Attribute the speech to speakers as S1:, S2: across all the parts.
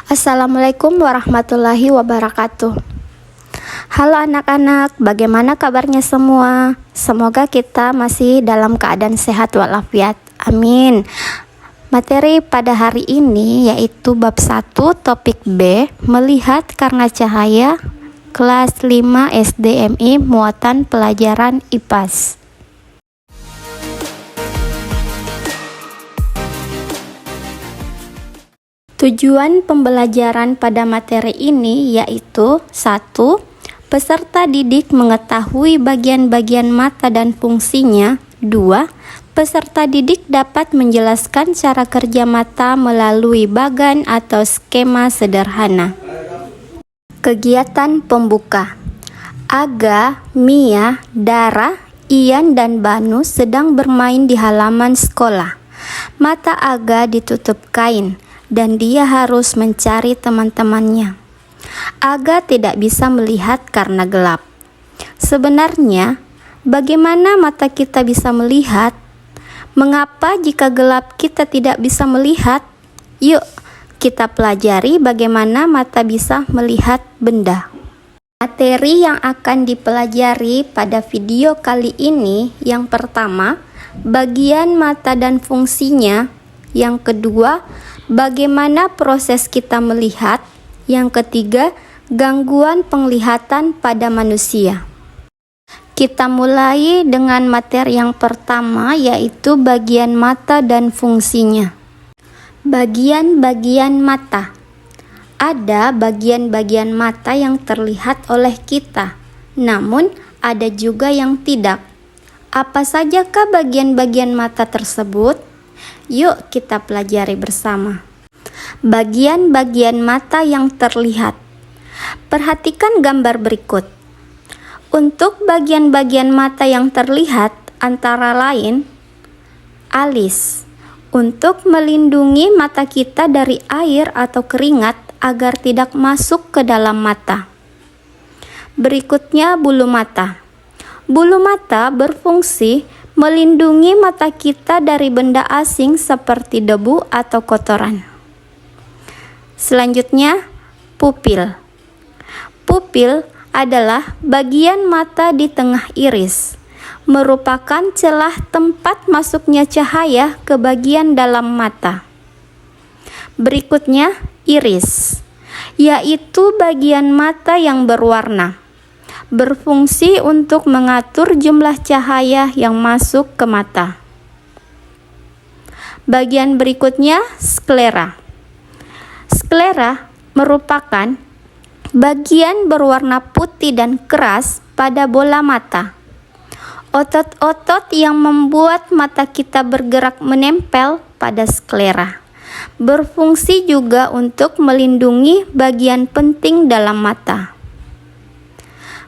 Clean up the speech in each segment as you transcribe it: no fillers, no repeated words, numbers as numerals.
S1: Assalamualaikum warahmatullahi wabarakatuh. Halo anak-anak, bagaimana kabarnya semua? Semoga kita masih dalam keadaan sehat walafiat. Amin. Materi pada hari ini yaitu bab 1 topik B, melihat karena cahaya, kelas 5 SDMI, muatan pelajaran IPAS. Tujuan pembelajaran pada materi ini yaitu 1. Peserta didik mengetahui bagian-bagian mata dan fungsinya. 2. Peserta didik dapat menjelaskan cara kerja mata melalui bagan atau skema sederhana. Kegiatan pembuka. Aga, Mia, Dara, Ian, dan Banu sedang bermain di halaman sekolah. Mata Aga ditutup kain dan dia harus mencari teman-temannya. Aga tidak bisa melihat karena gelap. Sebenarnya, bagaimana mata kita bisa melihat? Mengapa jika gelap kita tidak bisa melihat? Yuk, kita pelajari bagaimana mata bisa melihat benda. Materi yang akan dipelajari pada video kali ini, yang pertama, bagian mata dan fungsinya. Yang kedua, bagaimana proses kita melihat. Yang ketiga, gangguan penglihatan pada manusia. Kita mulai dengan materi yang pertama, yaitu bagian mata dan fungsinya. Bagian-bagian mata. Ada bagian-bagian mata yang terlihat oleh kita, namun ada juga yang tidak. Apa sajakah bagian-bagian mata tersebut? Yuk kita pelajari bersama. Bagian-bagian mata yang terlihat. Perhatikan gambar berikut. Untuk bagian-bagian mata yang terlihat antara lain alis, untuk melindungi mata kita dari air atau keringat agar tidak masuk ke dalam mata. Berikutnya bulu mata. Bulu mata berfungsi melindungi mata kita dari benda asing seperti debu atau kotoran. Selanjutnya, pupil. Pupil adalah bagian mata di tengah iris, merupakan celah tempat masuknya cahaya ke bagian dalam mata. Berikutnya, iris, yaitu bagian mata yang berwarna, berfungsi untuk mengatur jumlah cahaya yang masuk ke mata. Bagian berikutnya, sklera. Sklera merupakan bagian berwarna putih dan keras pada bola mata. Otot-otot yang membuat mata kita bergerak menempel pada sklera, berfungsi juga untuk melindungi bagian penting dalam mata.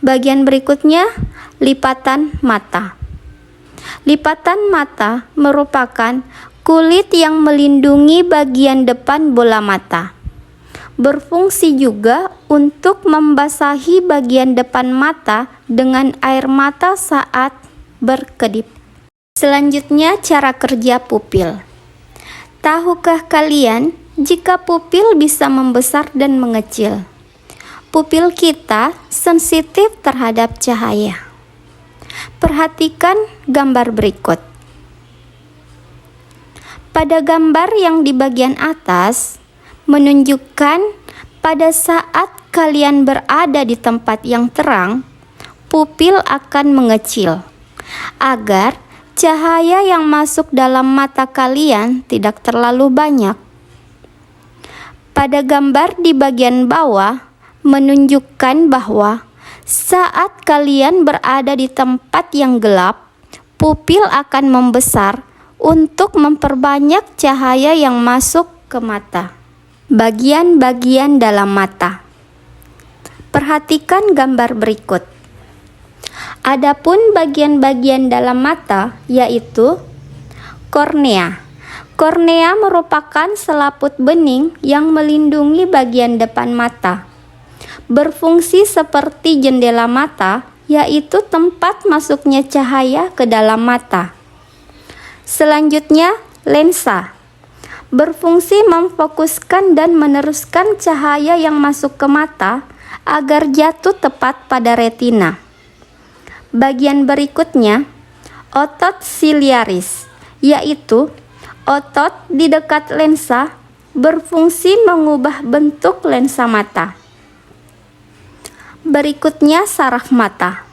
S1: Bagian berikutnya, lipatan mata. Lipatan mata merupakan kulit yang melindungi bagian depan bola mata. Berfungsi juga untuk membasahi bagian depan mata dengan air mata saat berkedip. Selanjutnya, cara kerja pupil. Tahukah kalian jika pupil bisa membesar dan mengecil? Pupil kita sensitif terhadap cahaya. Perhatikan gambar berikut. Pada gambar yang di bagian atas menunjukkan pada saat kalian berada di tempat yang terang, pupil akan mengecil agar cahaya yang masuk dalam mata kalian tidak terlalu banyak. Pada gambar di bagian bawah menunjukkan bahwa saat kalian berada di tempat yang gelap, pupil akan membesar untuk memperbanyak cahaya yang masuk ke mata. Bagian-bagian dalam mata. Perhatikan gambar berikut. Adapun bagian-bagian dalam mata yaitu kornea. Kornea merupakan selaput bening yang melindungi bagian depan mata. Berfungsi seperti jendela mata, yaitu tempat masuknya cahaya ke dalam mata. Selanjutnya, lensa. berfungsi memfokuskan dan meneruskan cahaya yang masuk ke mata agar jatuh tepat pada retina. Bagian berikutnya, otot siliaris, yaitu otot di dekat lensa, berfungsi mengubah bentuk lensa mata. Berikutnya saraf mata.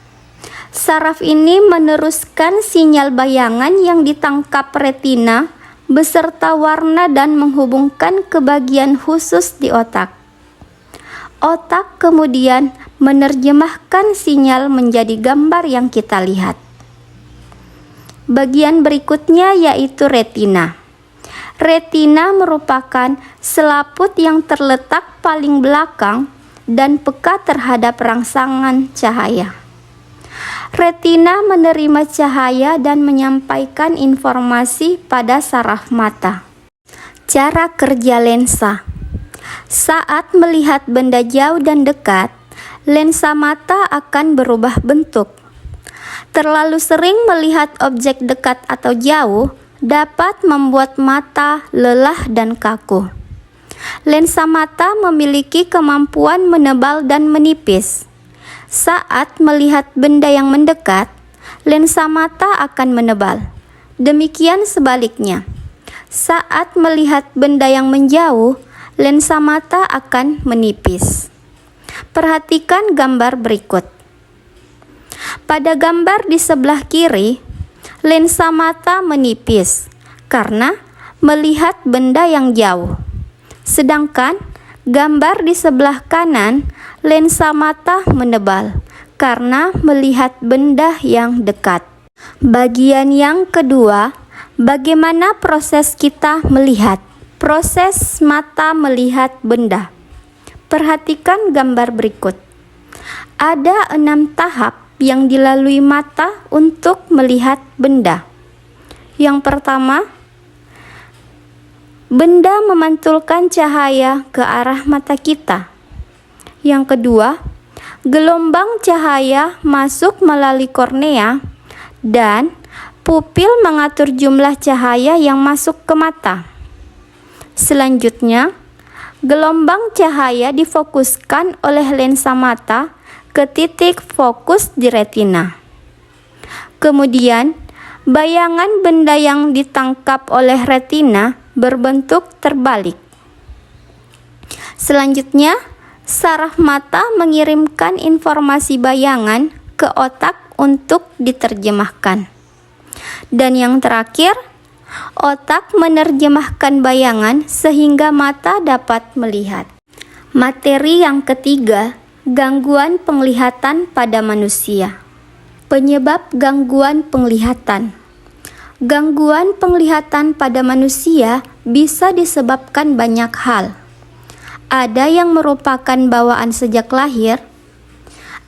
S1: Saraf ini meneruskan sinyal bayangan yang ditangkap retina beserta warna dan menghubungkan ke bagian khusus di otak. Otak kemudian menerjemahkan sinyal menjadi gambar yang kita lihat. Bagian berikutnya yaitu retina. Retina merupakan selaput yang terletak paling belakang dan peka terhadap rangsangan cahaya. Retina menerima cahaya dan menyampaikan informasi pada saraf mata. Cara kerja lensa. Saat melihat benda jauh dan dekat, lensa mata akan berubah bentuk. Terlalu sering melihat objek dekat atau jauh dapat membuat mata lelah dan kaku. Lensa mata memiliki kemampuan menebal dan menipis. Saat melihat benda yang mendekat, lensa mata akan menebal. Demikian sebaliknya. Saat melihat benda yang menjauh, lensa mata akan menipis. Perhatikan gambar berikut. Pada gambar di sebelah kiri, lensa mata menipis karena melihat benda yang jauh. Sedangkan gambar di sebelah kanan, lensa mata menebal karena melihat benda yang dekat. Bagian yang kedua, bagaimana proses kita melihat? Proses mata melihat benda. Perhatikan gambar berikut. Ada 6 tahap yang dilalui mata untuk melihat benda. Yang pertama, benda memantulkan cahaya ke arah mata kita. Yang kedua, gelombang cahaya masuk melalui kornea dan pupil mengatur jumlah cahaya yang masuk ke mata. Selanjutnya, gelombang cahaya difokuskan oleh lensa mata ke titik fokus di retina. Kemudian, bayangan benda yang ditangkap oleh retina berbentuk terbalik. Selanjutnya, saraf mata mengirimkan informasi bayangan ke otak untuk diterjemahkan. Dan yang terakhir, otak menerjemahkan bayangan sehingga mata dapat melihat. Materi yang ketiga, gangguan penglihatan pada manusia. Penyebab gangguan penglihatan. Gangguan penglihatan pada manusia bisa disebabkan banyak hal. Ada yang merupakan bawaan sejak lahir,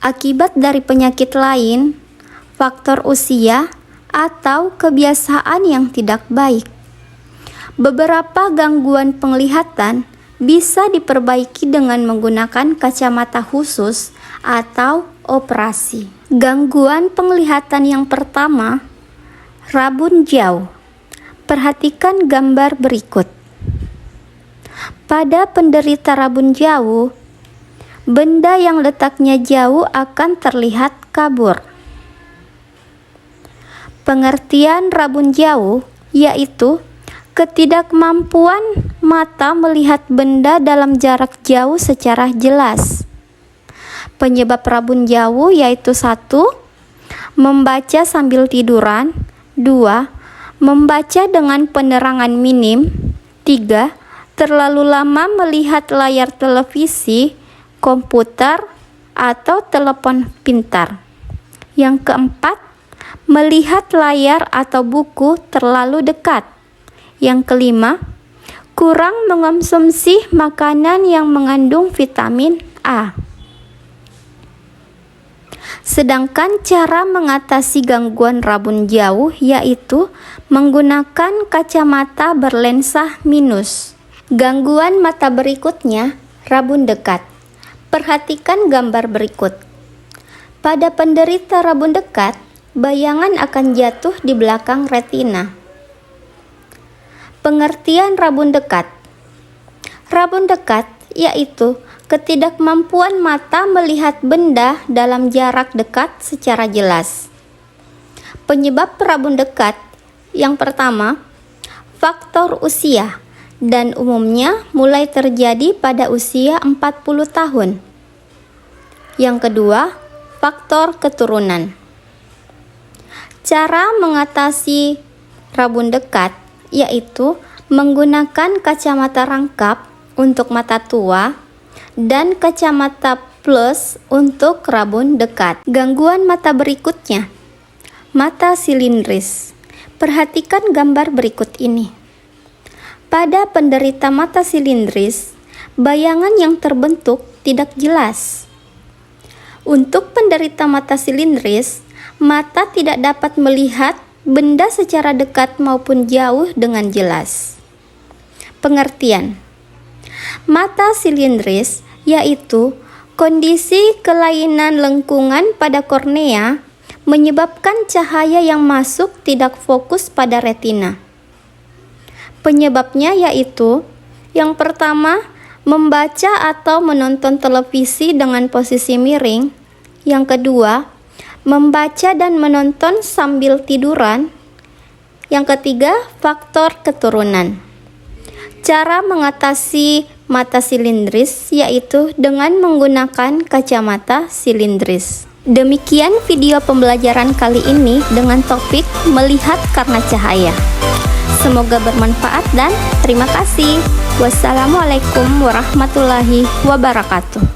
S1: akibat dari penyakit lain, faktor usia, atau kebiasaan yang tidak baik. Beberapa gangguan penglihatan bisa diperbaiki dengan menggunakan kacamata khusus atau operasi. Gangguan penglihatan yang pertama, rabun jauh. Perhatikan gambar berikut. Pada penderita rabun jauh, benda yang letaknya jauh akan terlihat kabur. Pengertian rabun jauh yaitu ketidakmampuan mata melihat benda dalam jarak jauh secara jelas. Penyebab rabun jauh yaitu 1. Membaca sambil tiduran. 2. Membaca dengan penerangan minim. 3. Terlalu lama melihat layar televisi, komputer, atau telepon pintar. Yang keempat, melihat layar atau buku terlalu dekat. Yang kelima, kurang mengonsumsi makanan yang mengandung vitamin A. Sedangkan cara mengatasi gangguan rabun jauh yaitu menggunakan kacamata berlensa minus. Gangguan mata berikutnya, rabun dekat. Perhatikan gambar berikut. Pada penderita rabun dekat, bayangan akan jatuh di belakang retina. Pengertian rabun dekat. Rabun dekat yaitu ketidakmampuan mata melihat benda dalam jarak dekat secara jelas. Penyebab rabun dekat yang pertama, faktor usia, dan umumnya mulai terjadi pada usia 40 tahun. Yang kedua, faktor keturunan. Cara mengatasi rabun dekat yaitu menggunakan kacamata rangkap untuk mata tua dan kacamata plus untuk rabun dekat. Gangguan mata berikutnya, mata silindris. Perhatikan gambar berikut ini. Pada penderita mata silindris, bayangan yang terbentuk tidak jelas. Untuk penderita mata silindris, mata tidak dapat melihat benda secara dekat maupun jauh dengan jelas. Pengertian. Mata silindris yaitu kondisi kelainan lengkungan pada kornea menyebabkan cahaya yang masuk tidak fokus pada retina. Penyebabnya yaitu yang pertama, membaca atau menonton televisi dengan posisi miring. Yang kedua, membaca dan menonton sambil tiduran. Yang ketiga, faktor keturunan. Cara mengatasi mata silindris yaitu dengan menggunakan kacamata silindris. Demikian video pembelajaran kali ini dengan topik melihat karena cahaya. Semoga bermanfaat dan terima kasih. Wassalamualaikum warahmatullahi wabarakatuh.